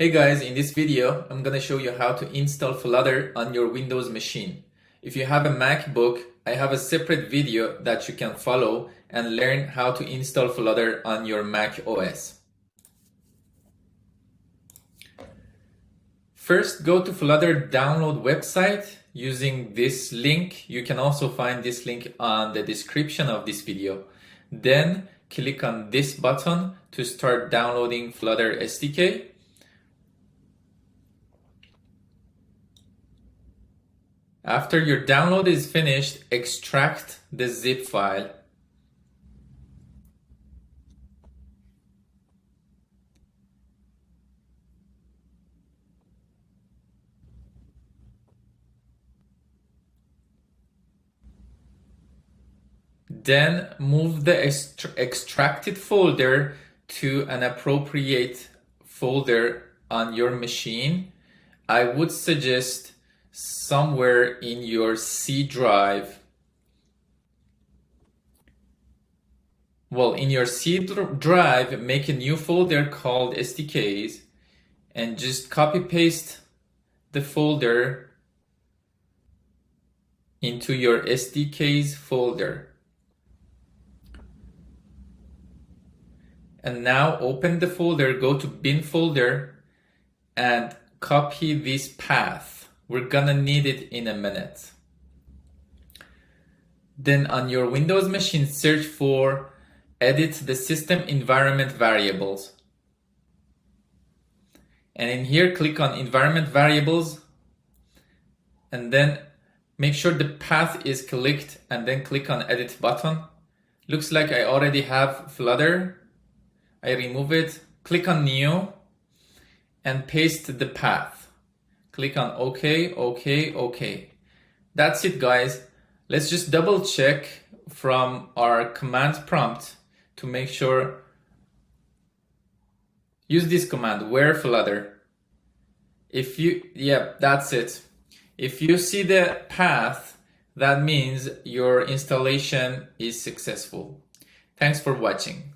Hey guys, in this video, I'm gonna show you how to install Flutter on your Windows machine. If you have a MacBook, I have a separate video that you can follow and learn how to install Flutter on your Mac OS. First, go to Flutter download website using this link. You can also find this link on the description of this video. Then click on this button to start downloading Flutter SDK. After your download is finished, extract the zip file. Then move the extracted folder to an appropriate folder on your machine. I would suggest somewhere in your C drive. Well, in your C drive, make a new folder called SDKs and just copy paste the folder into your SDKs folder. And now open the folder, go to bin folder and copy this path. We're gonna need it in a minute. Then on your Windows machine, search for edit the system environment variables. And in here, click on environment variables and then make sure the path is clicked and then click on edit button. Looks like I already have Flutter. I remove it, click on new and paste the path. Click on OK, OK, OK. That's it, guys. Let's just double check from our command prompt to make sure. Use this command, where Flutter. That's it. If you see the path, that means your installation is successful. Thanks for watching.